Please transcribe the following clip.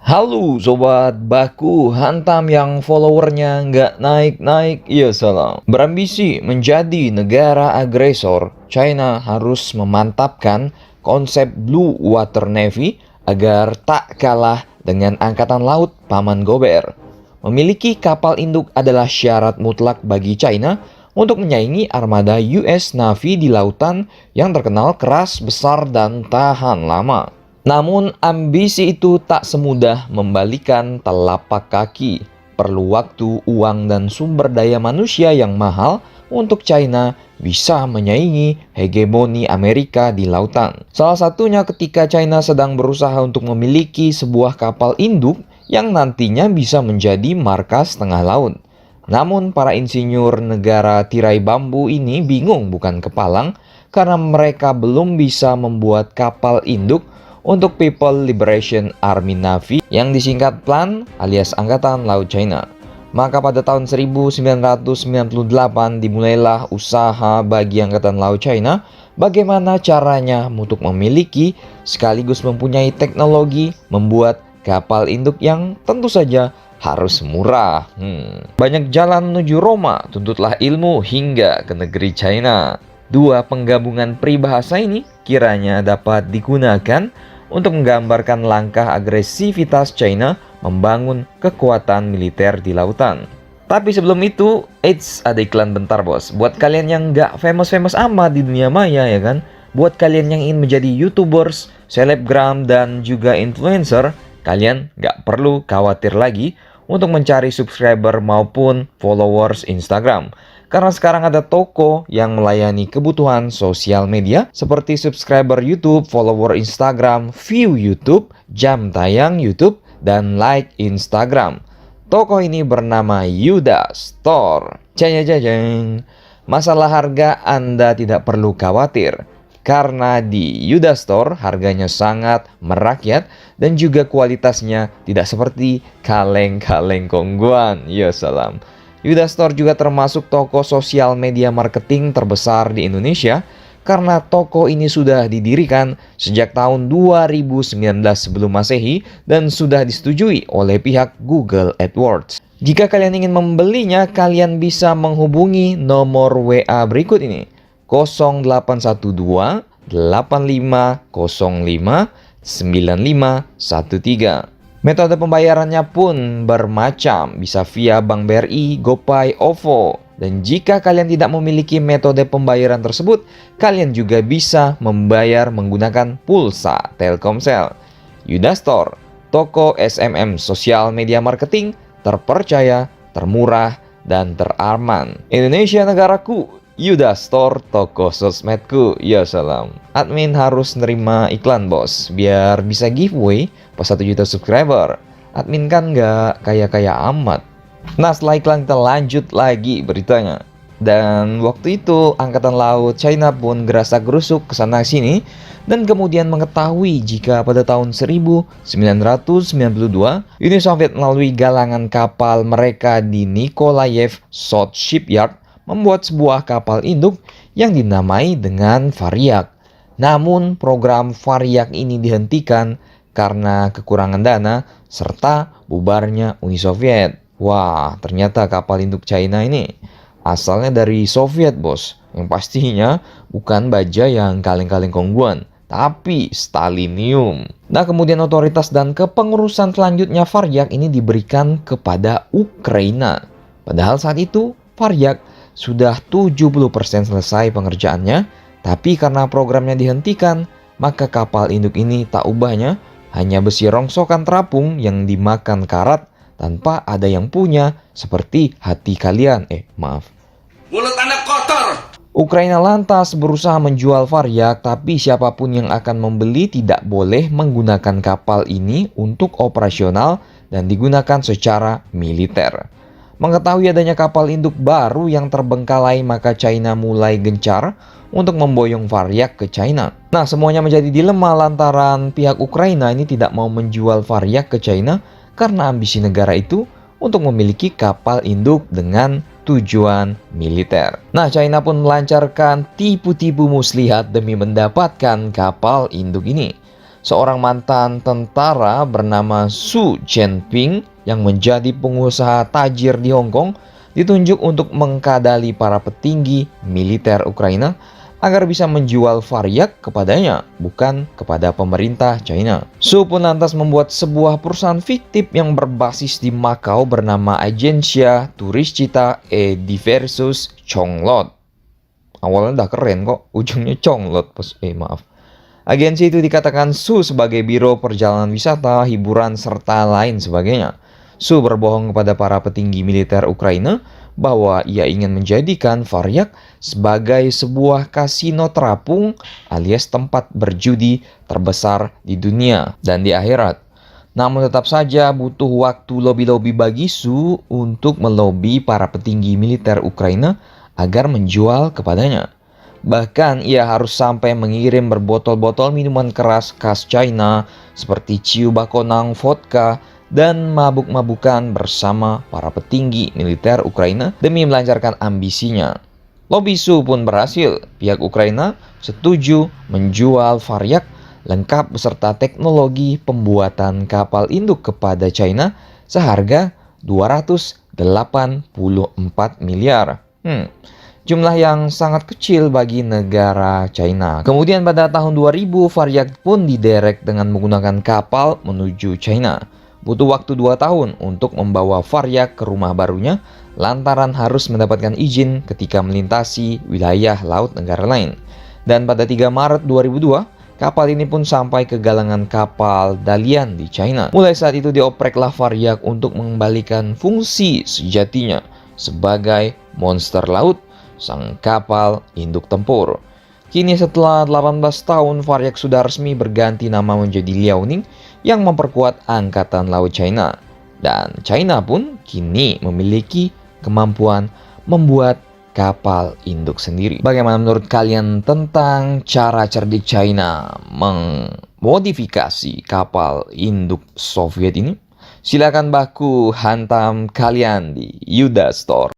Halo Sobat Baku, hantam yang followernya nggak naik-naik, ya salam. Berambisi menjadi negara agresor, China harus memantapkan konsep Blue Water Navy agar tak kalah dengan Angkatan Laut Paman Gober. Memiliki kapal induk adalah syarat mutlak bagi China untuk menyaingi armada US Navy di lautan yang terkenal keras, besar, dan tahan lama. Namun ambisi itu tak semudah membalikan telapak kaki. Perlu waktu, uang, dan sumber daya manusia yang mahal untuk China bisa menyaingi hegemoni Amerika di lautan. Salah satunya ketika China sedang berusaha untuk memiliki sebuah kapal induk yang nantinya bisa menjadi markas tengah laut. Namun para insinyur negara tirai bambu ini bingung bukan kepalang karena mereka belum bisa membuat kapal induk untuk People Liberation Army Navy yang disingkat PLAN alias Angkatan Laut China. Maka pada tahun 1998 dimulailah usaha bagi Angkatan Laut China bagaimana caranya untuk memiliki sekaligus mempunyai teknologi membuat kapal induk yang tentu saja harus murah. Banyak jalan menuju Roma, tuntutlah ilmu hingga ke negeri China. Dua penggabungan peribahasa ini kiranya dapat digunakan untuk menggambarkan langkah agresivitas China membangun kekuatan militer di lautan. Tapi sebelum itu, ada iklan bentar bos. Buat kalian yang nggak famous-famous amat di dunia maya ya kan. Buat kalian yang ingin menjadi YouTubers, selebgram, dan juga influencer, kalian nggak perlu khawatir lagi untuk mencari subscriber maupun followers Instagram. Karena sekarang ada toko yang melayani kebutuhan sosial media seperti subscriber YouTube, follower Instagram, view YouTube, jam tayang YouTube, dan like Instagram. Toko ini bernama Yuda Store. Jajang. Masalah harga Anda tidak perlu khawatir. Karena di Yuda Store harganya sangat merakyat dan juga kualitasnya tidak seperti kaleng-kaleng kongguan. Ya salam. Yuda Store juga termasuk toko sosial media marketing terbesar di Indonesia karena toko ini sudah didirikan sejak tahun 2019 sebelum Masehi dan sudah disetujui oleh pihak Google AdWords. Jika kalian ingin membelinya, kalian bisa menghubungi nomor WA berikut ini: 0812 8505 9513. Metode pembayarannya pun bermacam, bisa via Bank BRI, GoPay, OVO. Dan jika kalian tidak memiliki metode pembayaran tersebut, kalian juga bisa membayar menggunakan pulsa Telkomsel. Yuda Store, toko SMM sosial media marketing terpercaya, termurah, dan teraman. Indonesia negaraku, Yuda Store, toko sosmedku, ya salam. Admin harus nerima iklan bos, biar bisa giveaway pas 1 juta subscriber. Admin kan nggak kaya-kaya amat. Nah setelah iklan kita lanjut lagi beritanya. Dan waktu itu Angkatan Laut China pun gerasa-gerusuk kesana sini dan kemudian mengetahui jika pada tahun 1992 Uni Soviet melalui galangan kapal mereka di Nikolaev South Shipyard membuat sebuah kapal induk yang dinamai dengan Varyak. Namun program Varyak ini dihentikan karena kekurangan dana serta bubarnya Uni Soviet. Wah, ternyata kapal induk China ini asalnya dari Soviet bos, yang pastinya bukan baja yang kaleng-kaleng kongguan, tapi stalinium. Nah kemudian otoritas dan kepengurusan selanjutnya Varyak ini diberikan kepada Ukraina. Padahal saat itu Varyak sudah 70% selesai pengerjaannya, tapi karena programnya dihentikan, maka kapal induk ini tak ubahnya hanya besi rongsokan terapung yang dimakan karat tanpa ada yang punya, seperti hati kalian. Maaf. Mulut Anda kotor! Ukraina lantas berusaha menjual Varyak, tapi siapapun yang akan membeli tidak boleh menggunakan kapal ini untuk operasional dan digunakan secara militer. Mengetahui adanya kapal induk baru yang terbengkalai, maka China mulai gencar untuk memboyong Varyak ke China. Nah, semuanya menjadi dilema lantaran pihak Ukraina ini tidak mau menjual Varyak ke China karena ambisi negara itu untuk memiliki kapal induk dengan tujuan militer. Nah, China pun melancarkan tipu-tipu muslihat demi mendapatkan kapal induk ini. Seorang mantan tentara bernama Su Jianping yang menjadi pengusaha tajir di Hong Kong ditunjuk untuk mengkadali para petinggi militer Ukraina agar bisa menjual Varyak kepadanya, bukan kepada pemerintah China. Su pun lantas membuat sebuah perusahaan fiktif yang berbasis di Makau bernama Agencia Turistica e Diversos Chonglot. Awalnya udah keren kok, ujungnya Chonglot. Maaf. Agensi itu dikatakan Su sebagai biro perjalanan wisata, hiburan, serta lain sebagainya. Su berbohong kepada para petinggi militer Ukraina bahwa ia ingin menjadikan Varyak sebagai sebuah kasino terapung alias tempat berjudi terbesar di dunia dan di akhirat. Namun tetap saja butuh waktu lobi-lobi bagi Su untuk melobi para petinggi militer Ukraina agar menjual kepadanya. Bahkan ia harus sampai mengirim berbotol-botol minuman keras khas China seperti Ciu Bakonang vodka dan mabuk-mabukan bersama para petinggi militer Ukraina demi melancarkan ambisinya. Lobby Su pun berhasil. Pihak Ukraina setuju menjual Varyak lengkap beserta teknologi pembuatan kapal induk kepada China seharga 284 miliar. Jumlah yang sangat kecil bagi negara China. Kemudian pada tahun 2000 Varyak pun diderek dengan menggunakan kapal menuju China. Butuh waktu 2 tahun untuk membawa Varyak ke rumah barunya lantaran harus mendapatkan izin ketika melintasi wilayah laut negara lain. Dan pada 3 Maret 2002, kapal ini pun sampai ke galangan kapal Dalian di China. Mulai saat itu diopreklah Varyak untuk mengembalikan fungsi sejatinya sebagai monster laut, sang kapal induk tempur. Kini setelah 18 tahun, Varyak sudah resmi berganti nama menjadi Liaoning yang memperkuat Angkatan Laut China. Dan China pun kini memiliki kemampuan membuat kapal induk sendiri. Bagaimana menurut kalian tentang cara cerdik China memodifikasi kapal induk Soviet ini? Silakan baku hantam kalian di Yuda Store.